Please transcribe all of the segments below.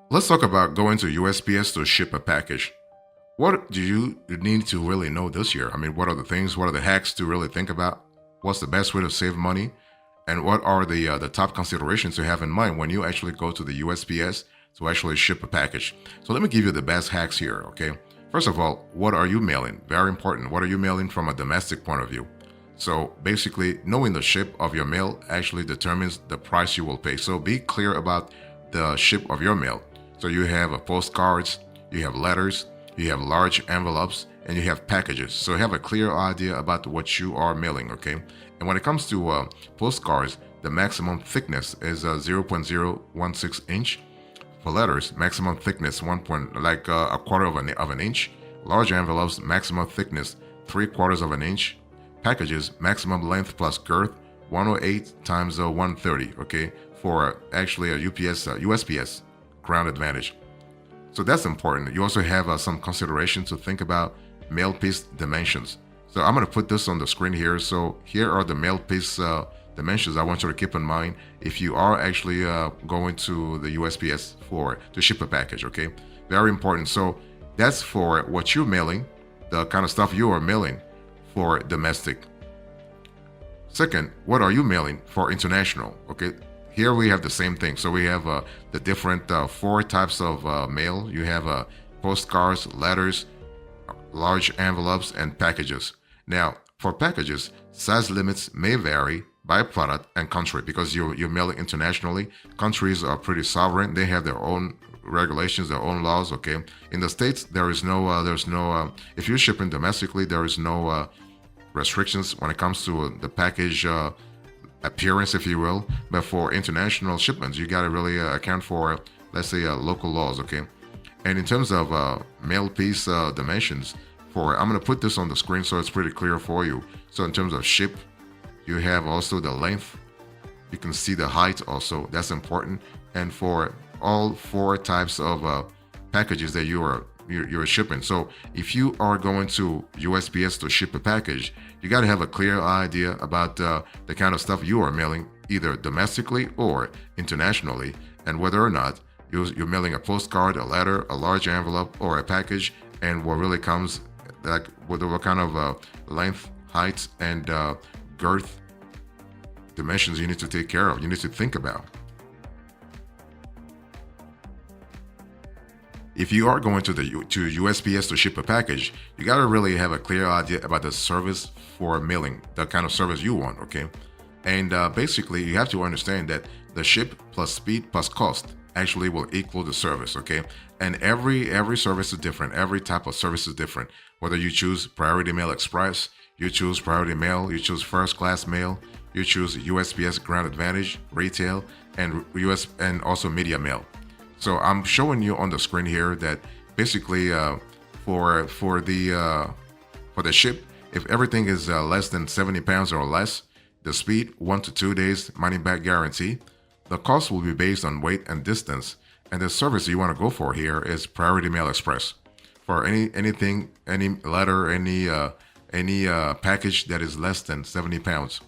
Let's talk about going to USPS to ship a package. What do you need to really know this year? I mean, what are the things? What are the hacks to really think about? What's the best way to save money? And what are the top considerations to have in mind when you actually go to the USPS to actually ship a package? So let me give you the best hacks here. Okay. First of all, what are you mailing? Very important. What are you mailing from a domestic point of view? So basically, knowing the ship of your mail actually determines the price you will pay. So be clear about the ship of your mail. So you have postcards, you have letters, you have large envelopes, and you have packages. So have a clear idea about what you are mailing, okay? And when it comes to postcards, the maximum thickness is 0.016 inch. For letters, maximum thickness a quarter of an inch. Large envelopes, maximum thickness 3/4 of an inch. Packages, maximum length plus girth 108 times 130. Okay, for actually a USPS ground advantage. So that's important. You also have some consideration to think about mail piece dimensions. So I'm going to put this on the screen here. So here are the mail piece dimensions I want you to keep in mind if you are actually going to the USPS to ship a package. Okay, very important. So that's for what you're mailing, the kind of stuff you are mailing for domestic. Second, what are you mailing for international? Okay, here we have the same thing. So we have the different four types of mail. You have postcards, letters, large envelopes, and packages. Now, for packages, size limits may vary by product and country because you're mailing internationally. Countries are pretty sovereign. They have their own regulations, their own laws. Okay, in the States, there's no if you're shipping domestically, there is no restrictions when it comes to the package appearance, if you will. But for international shipments, you got to really account for, let's say, local laws. Okay, and in terms of mail piece dimensions, I'm going to put this on the screen so it's pretty clear for you. So in terms of ship, you have also the length. You can see the height also. That's important. And for all four types of packages that you're shipping. So if you are going to USPS to ship a package, you got to have a clear idea about the kind of stuff you are mailing, either domestically or internationally, and whether or not you're mailing a postcard, a letter, a large envelope, or a package, and what really comes, like what kind of length, height, and girth dimensions you need to take care of, you need to think about. If you are going to USPS to ship a package, you got to really have a clear idea about the service for mailing, the kind of service you want, okay? And basically, you have to understand that the ship plus speed plus cost actually will equal the service, okay? And every service is different. Every type of service is different. Whether you choose Priority Mail Express, you choose Priority Mail, you choose First Class Mail, you choose USPS Ground Advantage, Retail, and also Media Mail. So I'm showing you on the screen here that basically for the ship, if everything is less than 70 pounds or less, the speed 1 to 2 days money back guarantee. The cost will be based on weight and distance, and the service you want to go for here is Priority Mail Express. For anything, any letter, any package that is less than 70 pounds.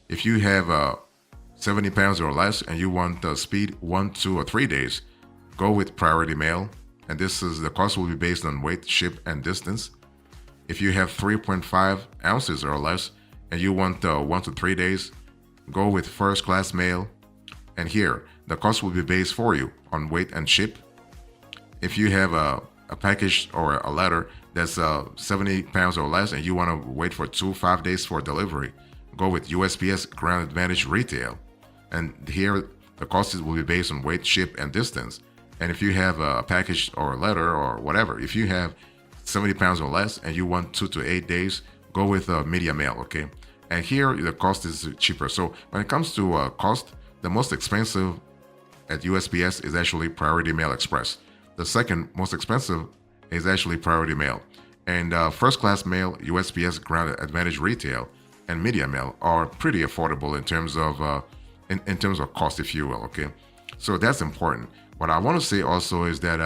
If you have 70 pounds or less and you want the speed 1, 2, or 3 days, go with Priority Mail, and the cost will be based on weight, ship, and distance. If you have 3.5 ounces or less and you want 1 to 3 days, go with First Class Mail, and here the cost will be based for you on weight and ship. If you have a package or a letter that's 70 pounds or less and you want to wait for 5 days for delivery, go with USPS Ground Advantage Retail, and here the cost will be based on weight, ship, and distance. And if you have a package or a letter or whatever, if you have 70 pounds or less and you want 2 to 8 days, go with Media Mail, okay? And here the cost is cheaper. So when it comes to cost, the most expensive at USPS is actually Priority Mail Express. The second most expensive is actually Priority Mail. And First Class Mail, USPS Ground Advantage Retail, and Media Mail are pretty affordable in terms of in terms of cost, if you will, okay? So that's important. What I want to say also is that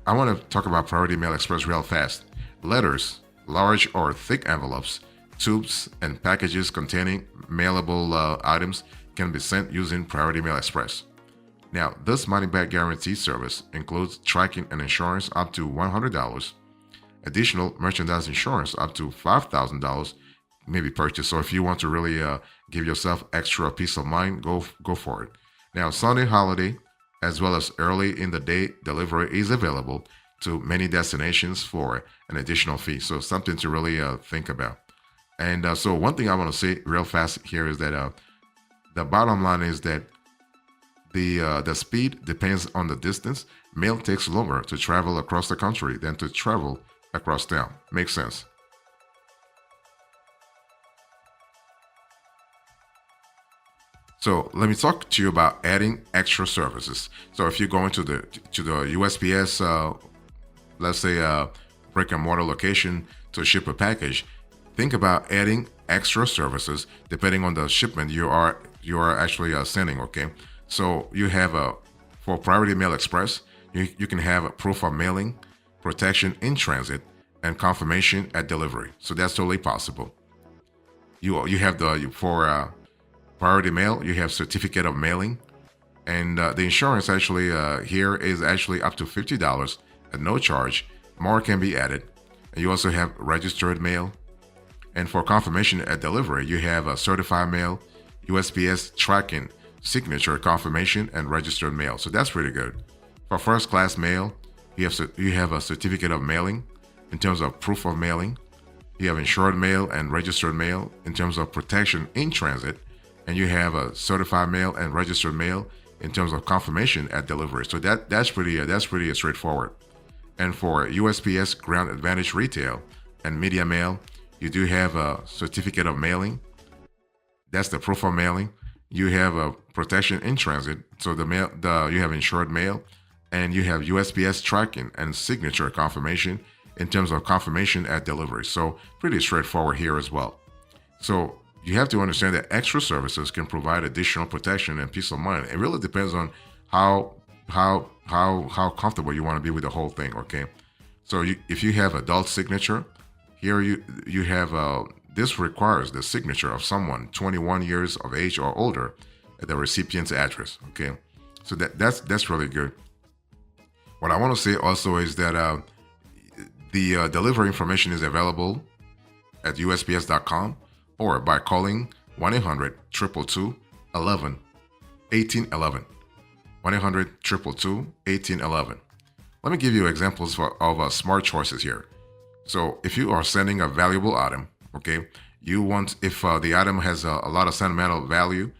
I want to talk about Priority Mail Express real fast. Letters, large or thick envelopes, tubes, and packages containing mailable items can be sent using Priority Mail Express. Now, this money back guarantee service includes tracking and insurance up to $100, additional merchandise insurance up to $5,000 may be purchased. So if you want to really give yourself extra peace of mind, go for it. Now, Sunday holiday as well as early in the day delivery is available to many destinations for an additional fee. So something to really think about. And so one thing I want to say real fast here is that the bottom line is that the speed depends on the distance. Mail takes longer to travel across the country than to travel across town. Makes sense. So let me talk to you about adding extra services. So if you're going to the USPS, let's say brick and mortar location to ship a package, think about adding extra services depending on the shipment you are actually sending. Okay, so you have for Priority Mail Express, you can have a proof of mailing, protection in transit, and confirmation at delivery. So that's totally possible. You have for Priority Mail, you have certificate of mailing, and the insurance actually here is actually up to $50 at no charge. More can be added. And you also have registered mail. And for confirmation at delivery, you have a certified mail, USPS tracking, signature confirmation, and registered mail. So that's pretty good. For first class mail, you have a certificate of mailing in terms of proof of mailing. You have insured mail and registered mail in terms of protection in transit. And you have a certified mail and registered mail in terms of confirmation at delivery. So that's pretty straightforward. And for USPS Ground Advantage Retail and Media Mail, you do have a certificate of mailing. That's the proof of mailing. You have a protection in transit. So you have insured mail, and you have USPS tracking and signature confirmation in terms of confirmation at delivery. So pretty straightforward here as well. So you have to understand that extra services can provide additional protection and peace of mind. It really depends on how comfortable you want to be with the whole thing. Okay, so if you have adult signature, here you have this requires the signature of someone 21 years of age or older at the recipient's address. Okay, so that's really good. What I want to say also is that the delivery information is available at USPS.com or by calling 1-800-222-1811. 1-800-222-1811. Let me give you examples of smart choices here. So if you are sending a valuable item, okay, if the item has a lot of sentimental value,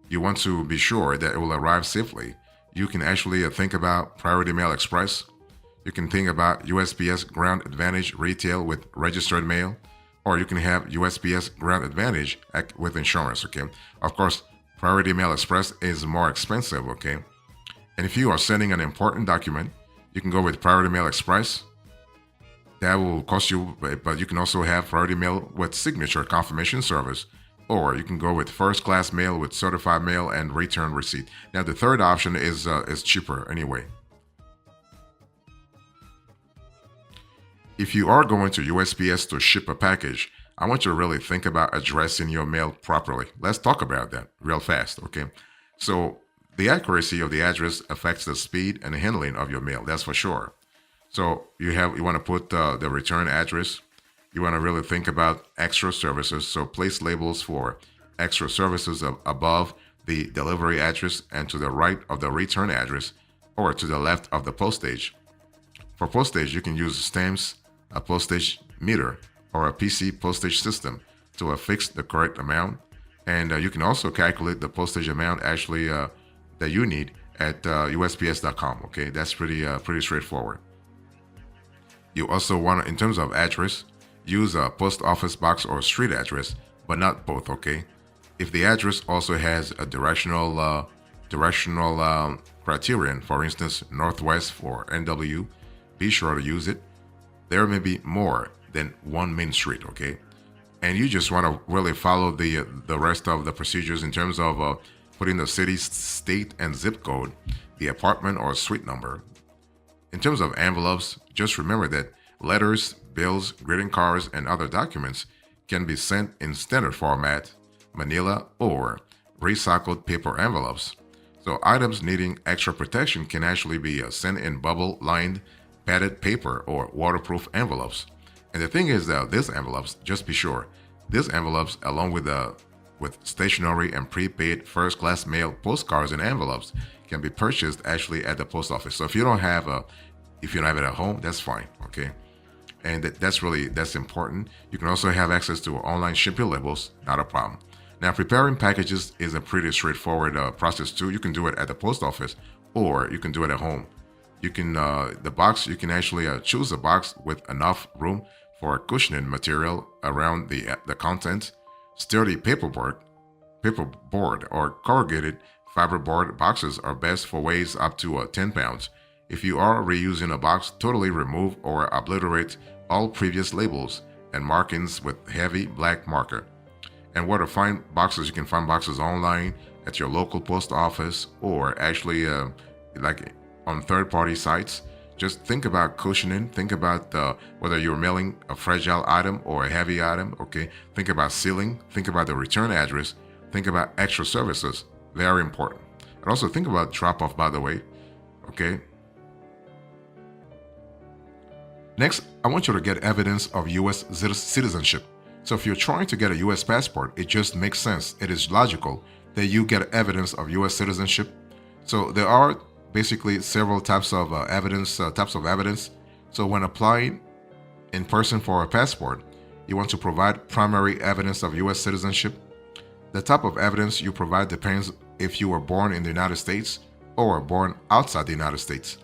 you want to be sure that it will arrive safely. You can actually think about Priority Mail Express. You can think about USPS Ground Advantage Retail with registered mail, or you can have USPS Ground Advantage with insurance. Okay, of course, Priority Mail Express is more expensive. Okay, and if you are sending an important document, you can go with Priority Mail Express. That will cost you, but you can also have Priority Mail with signature confirmation service, or you can go with first class mail with certified mail and return receipt. Now the third option is cheaper anyway. If you are going to USPS to ship a package, I want you to really think about addressing your mail properly. Let's talk about that real fast, okay? So the accuracy of the address affects the speed and handling of your mail, that's for sure. So you want to put the return address. You want to really think about extra services. So place labels for extra services above the delivery address and to the right of the return address or to the left of the postage. For postage, you can use stamps, a postage meter, or a PC postage system to affix the correct amount. And you can also calculate the postage amount actually that you need at USPS.com. Okay, that's pretty straightforward. You also want to, in terms of address, use a post office box or street address, but not both. Okay, if the address also has a directional criterion, for instance, northwest for NW, be sure to use it. There may be more than one main street, okay? And you just want to really follow the rest of the procedures in terms of putting the city, state, and zip code, the apartment or suite number. In terms of envelopes, just remember that letters, bills, greeting cards, and other documents can be sent in standard format, manila, or recycled paper envelopes. So items needing extra protection can actually be sent in bubble-lined padded paper or waterproof envelopes. And the thing is that these envelopes, just be sure, these envelopes, along with stationery and prepaid first-class mail postcards and envelopes, can be purchased actually at the post office. So if you don't have it at home, that's fine, okay? And that's important. You can also have access to online shipping labels, not a problem. Now, preparing packages is a pretty straightforward process too. You can do it at the post office, or you can do it at home. You can you can actually choose a box with enough room for cushioning material around the content. Sturdy paperboard or corrugated fiberboard boxes are best for weighs up to 10 pounds. If you are reusing a box, totally remove or obliterate all previous labels and markings with heavy black marker. And where to find boxes, you can find boxes online at your local post office, or actually like on third-party sites. Just think about cushioning. Think about whether you're mailing a fragile item or a heavy item, okay? Think about sealing. Think about the return address. Think about extra services. Very important. And also think about drop-off, by the way, okay? Next, I want you to get evidence of U.S. citizenship. So if you're trying to get a U.S. passport, it just makes sense. It is logical that you get evidence of U.S. citizenship. So there are basically several types of evidence. So when applying in person for a passport, you want to provide primary evidence of U.S. citizenship. The type of evidence you provide depends if you were born in the United States or born outside the United States.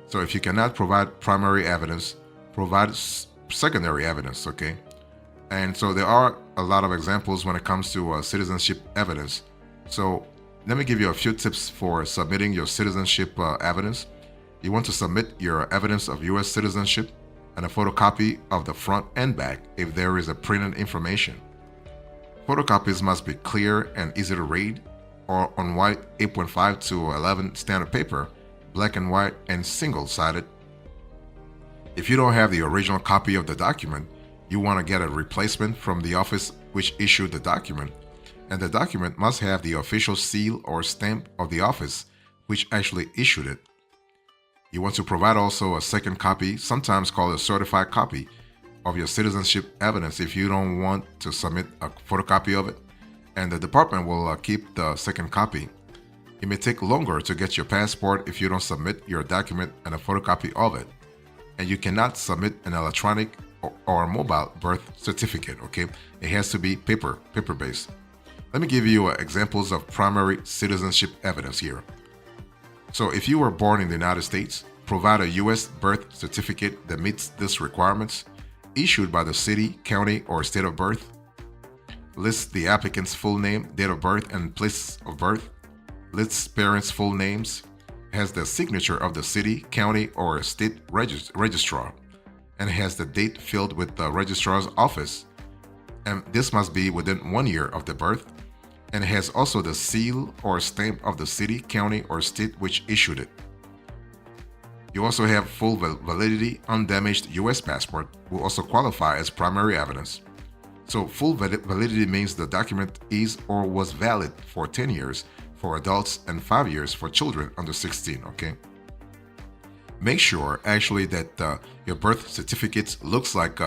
So if you cannot provide primary evidence, provide secondary evidence, okay? And so there are a lot of examples when it comes to citizenship evidence. So let me give you a few tips for submitting your citizenship evidence. You want to submit your evidence of U.S. citizenship and a photocopy of the front and back if there is a printed information. Photocopies must be clear and easy to read, or on white 8.5 to 11 standard paper, black and white and single-sided. If you don't have the original copy of the document, you want to get a replacement from the office which issued the document, and the document must have the official seal or stamp of the office which actually issued it. You want to provide also a second copy, sometimes called a certified copy, of your citizenship evidence if you don't want to submit a photocopy of it, and the department will keep the second copy. It may take longer to get your passport if you don't submit your document and a photocopy of it, and you cannot submit an electronic or mobile birth certificate, okay? It has to be paper-based. Let me give you examples of primary citizenship evidence here. So if you were born in the United States, provide a U.S. birth certificate that meets these requirements, issued by the city, county, or state of birth. Lists the applicant's full name, date of birth, and place of birth. Lists parents' full names. Has the signature of the city, county, or state registrar, and has the date filled with the registrar's office. And this must be within 1 year of the birth, and has also the seal or stamp of the city, county, or state which issued it. You also have full validity, undamaged U.S. passport will also qualify as primary evidence. So full validity means the document is or was valid for 10 years for adults and 5 years for children under 16, okay? Make sure actually that your birth certificate looks like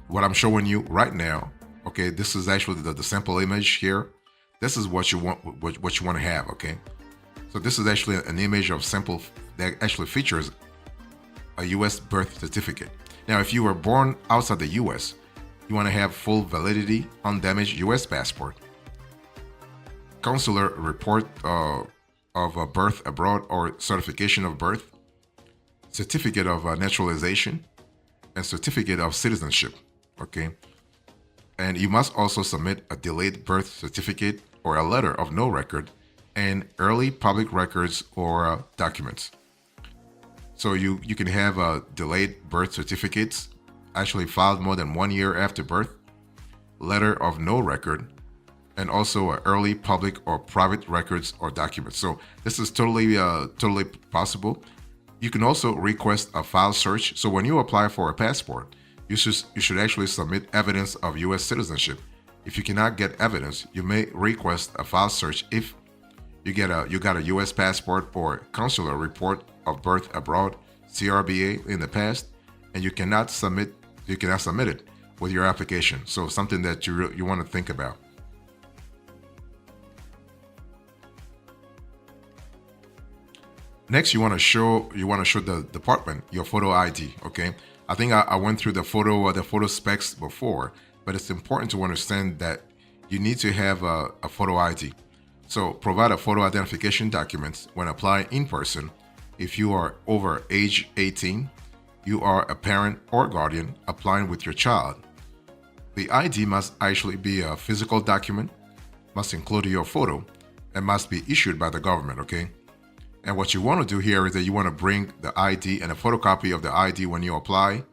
what I'm showing you right now, okay? This is actually the sample image here. This is what you want to have, okay? So this is actually an image of sample that actually features a U.S. birth certificate. Now, if you were born outside the U.S., you want to have full validity, undamaged U.S. passport, consular report of birth abroad or certification of birth, certificate of naturalization, and certificate of citizenship, okay? And you must also submit a delayed birth certificate or a letter of no record and early public records or documents. So you can have delayed birth certificates actually filed more than 1 year after birth, letter of no record, and also early public or private records or documents. So this is totally possible. You can also request a file search. So when you apply for a passport, you should actually submit evidence of U.S. citizenship. If you cannot get evidence, you may request a file search if You got a U.S. passport or consular report of birth abroad, CRBA in the past, and you cannot submit it with your application. So something that you want to think about. Next, you want to show the department your photo ID. Okay, I think I went through the photo specs before, but it's important to understand that you need to have a photo ID. So provide a photo identification document when applying in person. If you are over age 18, you are a parent or guardian applying with your child. The ID must actually be a physical document, must include your photo, and must be issued by the government. Okay. And what you want to do here is that you want to bring the ID and a photocopy of the ID when you apply.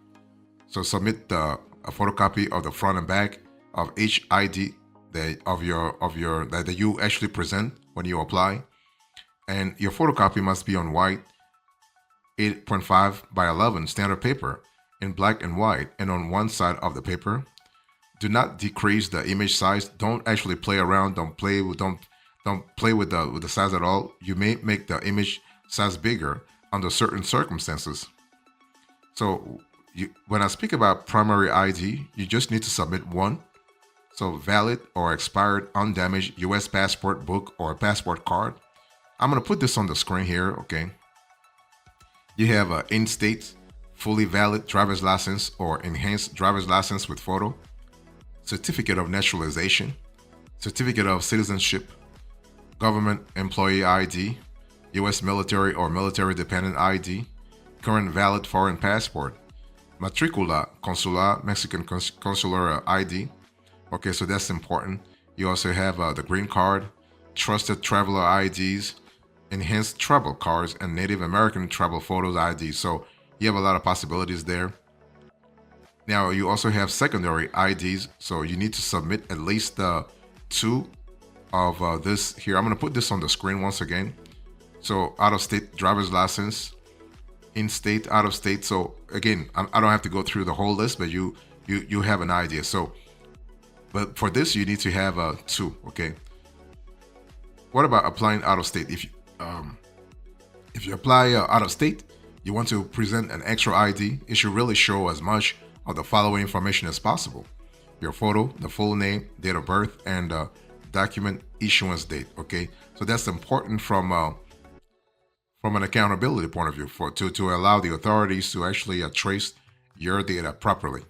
So submit a photocopy of the front and back of each ID that you actually present when you apply. And your photocopy must be on white 8.5 by 11 standard paper in black and white and on one side of the paper. Do not decrease the image size. Don't actually play around. Don't play with the size at all. You may make the image size bigger under certain circumstances. So when I speak about primary ID, you just need to submit one. So valid or expired undamaged US passport book or passport card. I'm going to put this on the screen here, okay? You have an in-state, fully valid driver's license or enhanced driver's license with photo, certificate of naturalization, certificate of citizenship, government employee ID, U.S. military or military dependent ID, current valid foreign passport, matricula consular, Mexican consular ID. Okay, so that's important. You also have the green card, trusted traveler IDs, enhanced travel cards, and Native American travel photos ID. So you have a lot of possibilities there. Now you also have secondary IDs, so you need to submit at least two of this here. I'm going to put this on the screen once again. So out-of-state driver's license, in-state, out-of-state. So again, I don't have to go through the whole list, but you have an idea. So, but for this, you need to have two. Okay. What about applying out-of-state? If you apply out-of-state, you want to present an extra ID. It should really show as much of the following information as possible: your photo, the full name, date of birth, and document issuance date. Okay, so that's important from an accountability point of view to allow the authorities to actually trace your data properly.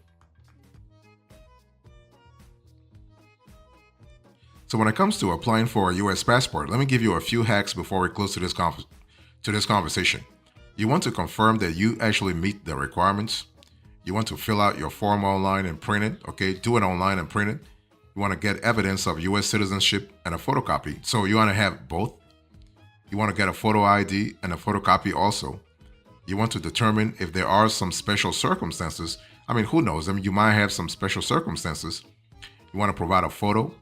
So when it comes to applying for a U.S. passport, let me give you a few hacks before we close to this conversation. You want to confirm that you actually meet the requirements. You want to fill out your form online and print it. Okay, do it online and print it. You want to get evidence of U.S. citizenship and a photocopy. So you want to have both. You want to get a photo ID and a photocopy also. You want to determine if there are some special circumstances. I mean, who knows? I mean, you might have some special circumstances. You want to provide a photo.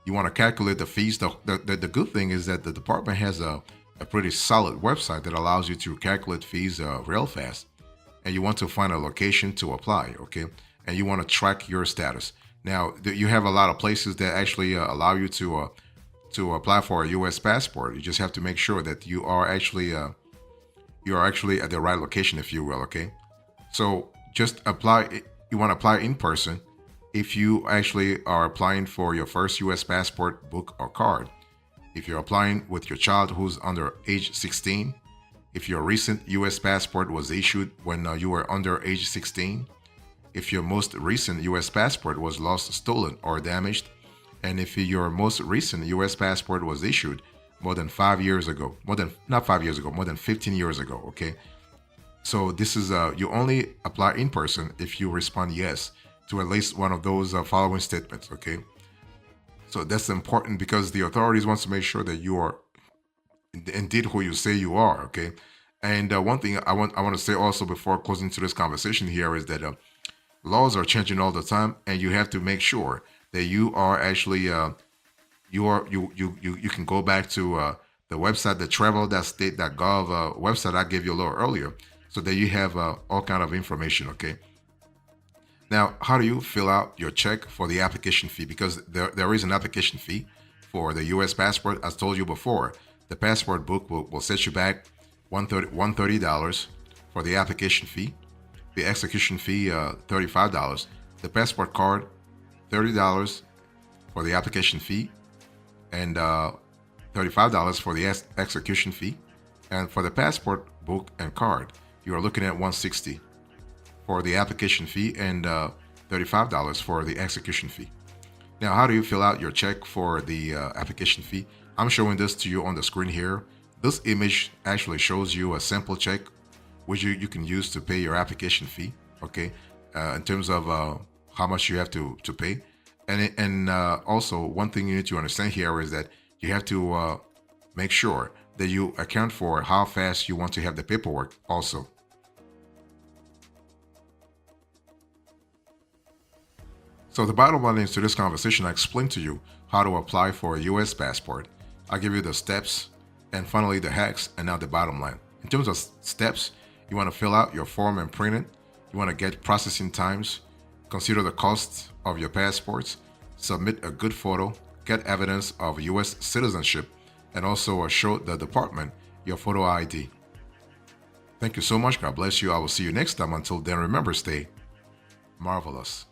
You want to calculate the fees. The good thing is that the department has a pretty solid website that allows you to calculate fees real fast. And you want to find a location to apply, okay? And you want to track your status. Now, you have a lot of places that actually allow you to apply for a U.S. passport. You just have to make sure that you are actually at the right location, if you will, okay? So just apply. You want to apply in person if you actually are applying for your first U.S. passport, book, or card. If you're applying with your child who's under age 16, if your recent U.S. passport was issued when you were under age 16, if your most recent U.S. passport was lost, stolen, or damaged, and if your most recent U.S. passport was issued more than 5 years ago, more than 15 years ago, okay? So this is, you only apply in person if you respond yes to at least one of those following statements, okay? So that's important because the authorities want to make sure that you are indeed who you say you are, okay? And one thing I want to say also before closing to this conversation here is that laws are changing all the time, and you have to make sure that you are actually you can go back to the website, the travel.state.gov website I gave you a little earlier, so that you have all kind of information, okay? Now, how do you fill out your check for the application fee? Because there is an application fee for the U.S. passport, as told you before. The passport book will set you back $130 for the application fee. The execution fee, $35. The passport card, $30 for the application fee, and $35 for the execution fee. And for the passport book and card, you are looking at $160 for the application fee and $35 for the execution fee. Now, how do you fill out your check for the application fee? I'm showing this to you on the screen here. This image actually shows you a sample check which you can use to pay your application fee, okay, in terms of how much you have to pay. And also, one thing you need to understand here is that you have to make sure that you account for how fast you want to have the paperwork also. So the bottom line is to this conversation, I explained to you how to apply for a US passport. I give you the steps and finally the hacks and now the bottom line. In terms of steps, you want to fill out your form and print it. You want to get processing times, consider the cost of your passports, submit a good photo, get evidence of US citizenship, and also show the department your photo ID. Thank you so much. God bless you. I will see you next time. Until then, remember, stay marvelous.